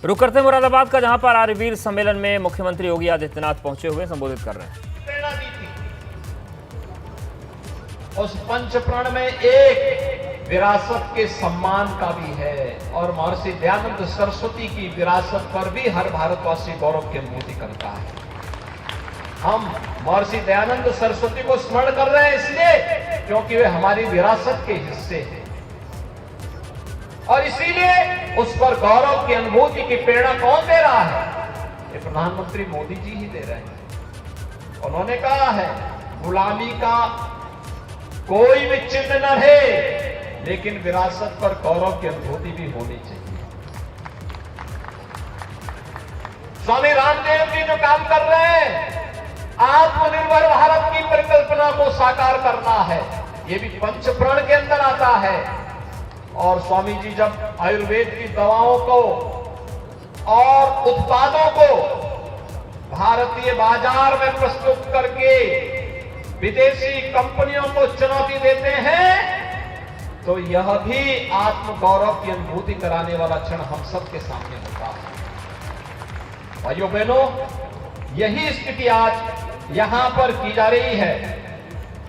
रुक करते हैं मुरादाबाद का, जहां पर आर्यवीर सम्मेलन में मुख्यमंत्री योगी आदित्यनाथ पहुंचे हुए संबोधित कर रहे हैं। प्रेरणा दी थी उस पंच प्रण में एक विरासत के सम्मान का भी है, और महर्षि दयानंद सरस्वती की विरासत पर भी हर भारतवासी गौरव की अनुभूति करता है। हम महर्षि दयानंद सरस्वती को स्मरण कर रहे हैं इसलिए क्योंकि वे हमारी विरासत के हिस्से हैं, और इसीलिए उस पर गौरव की अनुभूति की प्रेरणा कौन दे रहा है? ये प्रधानमंत्री मोदी जी ही दे रहे हैं। उन्होंने कहा है गुलामी का कोई भी चिन्ह न रहे, लेकिन विरासत पर गौरव की अनुभूति भी होनी चाहिए। स्वामी रामदेव जी जो काम कर रहे हैं, आत्मनिर्भर भारत की परिकल्पना को साकार करना है, ये भी पंच प्रण के अंदर आता है। और स्वामी जी जब आयुर्वेद की दवाओं को और उत्पादों को भारतीय बाजार में प्रस्तुत करके विदेशी कंपनियों को चुनौती देते हैं, तो यह भी आत्मगौरव की अनुभूति कराने वाला क्षण हम सबके सामने होता है। भाइयों बहनों, यही स्थिति आज यहां पर की जा रही है।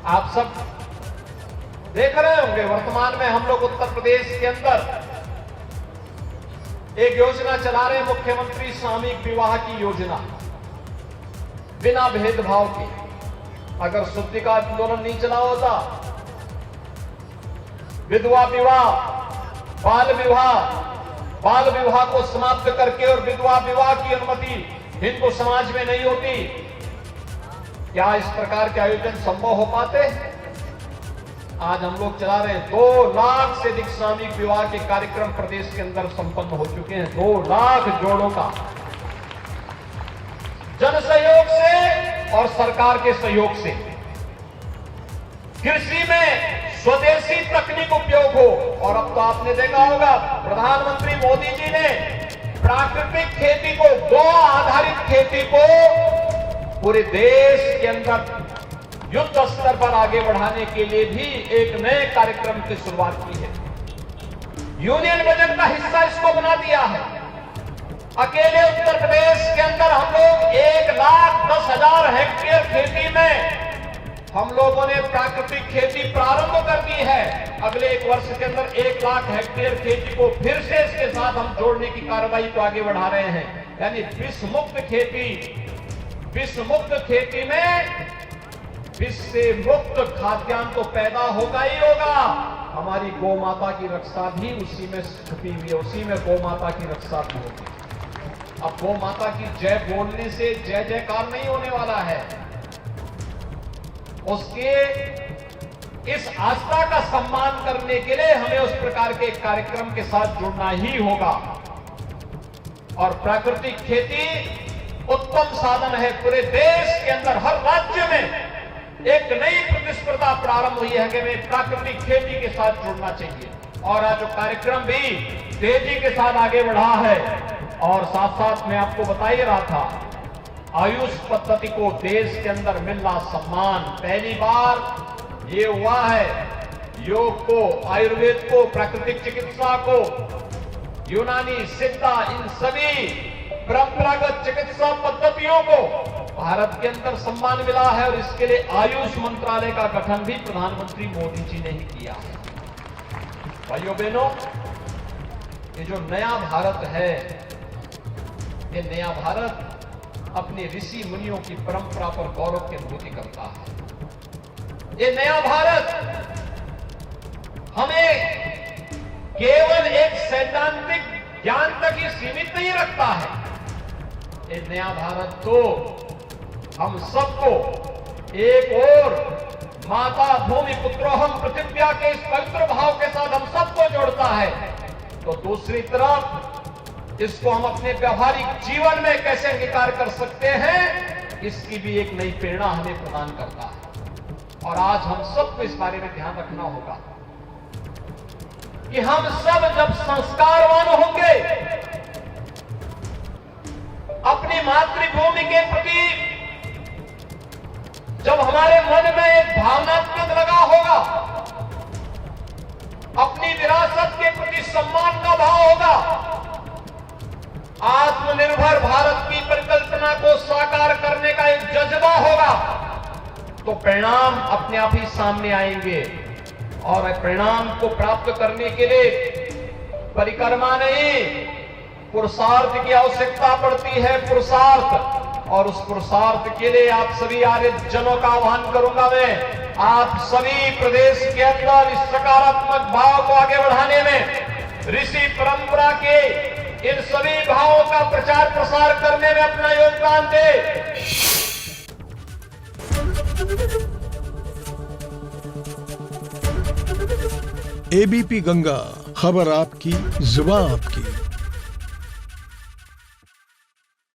आप सब देख रहे होंगे, वर्तमान में हम लोग उत्तर प्रदेश के अंदर एक योजना चला रहे हैं, मुख्यमंत्री सामूहिक विवाह की योजना, बिना भेदभाव के। अगर शुद्धि का आंदोलन नहीं चला होता, विधवा विवाह, बाल विवाह को समाप्त करके और विधवा विवाह की अनुमति हिंदू समाज में नहीं होती, क्या इस प्रकार के आयोजन संभव हो पाते? आज हम लोग चला रहे हैं 2 लाख से अधिक सामूहिक विवाह के कार्यक्रम प्रदेश के अंदर संपन्न हो चुके हैं। 2 लाख जोड़ों का जन सहयोग से और सरकार के सहयोग से। कृषि में स्वदेशी तकनीक उपयोग हो, और अब तो आपने देखा होगा प्रधानमंत्री मोदी जी ने प्राकृतिक खेती को, गौ आधारित खेती को पूरे देश के अंदर युद्ध स्तर पर आगे बढ़ाने के लिए भी एक नए कार्यक्रम की शुरुआत की है। यूनियन बजट का हिस्सा इसको बना दिया है। अकेले उत्तर प्रदेश के अंदर हम लोग 1,10,000 हेक्टेयर खेती में हम लोगों ने प्राकृतिक खेती प्रारंभ कर दी है। अगले 1 वर्ष के अंदर 1 लाख हेक्टेयर खेती को फिर से इसके साथ हम जोड़ने की कार्रवाई को आगे बढ़ा रहे हैं। यानी विष मुक्त खेती में विष से मुक्त खाद्यान्न तो पैदा होगा ही होगा, हमारी गौ माता की रक्षा भी उसी में छुपी हुई है, उसी में गौ माता की रक्षा भी होगी। अब गौ माता की जय बोलने से जय जयकार नहीं होने वाला है, उसके इस आस्था का सम्मान करने के लिए हमें उस प्रकार के कार्यक्रम के साथ जुड़ना ही होगा। और प्राकृतिक खेती उत्तम साधन है। पूरे देश के अंदर हर राज्य में एक नई प्रतिस्पर्धा प्रारंभ हुई है कि हमें प्राकृतिक खेती के साथ जुड़ना चाहिए, और आज जो कार्यक्रम भी तेजी के साथ आगे बढ़ा है। और साथ साथ मैं आपको बता ही रहा था, आयुष पद्धति को देश के अंदर मिलना सम्मान पहली बार ये हुआ है। योग को, आयुर्वेद को, प्राकृतिक चिकित्सा को, यूनानी, सिद्धा, इन सभी परंपरागत चिकित्सा पद्धतियों को भारत के अंदर सम्मान मिला है, और इसके लिए आयुष मंत्रालय का गठन भी प्रधानमंत्री मोदी जी ने ही किया है। भाइयों बहनों, ये जो नया भारत है, ये नया भारत अपने ऋषि मुनियों की परंपरा पर गौरव की अनुभूति करता है। ये नया भारत हमें केवल एक सैद्धांतिक ज्ञान तक ही सीमित नहीं रखता है। ये नया भारत तो हम सबको एक और माता भूमि पुत्रोहम पृथिव्या के इस पवित्र भाव के साथ हम सबको जोड़ता है, तो दूसरी तरफ इसको हम अपने व्यवहारिक जीवन में कैसे अंगीकार कर सकते हैं, इसकी भी एक नई प्रेरणा हमें प्रदान करता है। और आज हम सबको इस बारे में ध्यान रखना होगा कि हम सब जब संस्कारवान होंगे, अपनी मातृभूमि के प्रति जब हमारे मन में एक भावनात्मक लगाव होगा, अपनी विरासत के प्रति सम्मान का भाव होगा, आत्मनिर्भर भारत की परिकल्पना को साकार करने का एक जज्बा होगा तो परिणाम अपने आप ही सामने आएंगे। और परिणाम को प्राप्त करने के लिए परिक्रमा नहीं, पुरुषार्थ की आवश्यकता पड़ती है, पुरुषार्थ। और उस पुरुषार्थ के लिए आप सभी आर्य जनों का आह्वान करूंगा मैं, आप सभी प्रदेश के अंदर इस सकारात्मक भाव को आगे बढ़ाने में ऋषि परंपरा के इन सभी भावों का प्रचार प्रसार करने में अपना योगदान दें। एबीपी गंगा, खबर आपकी, जुबान आपकी।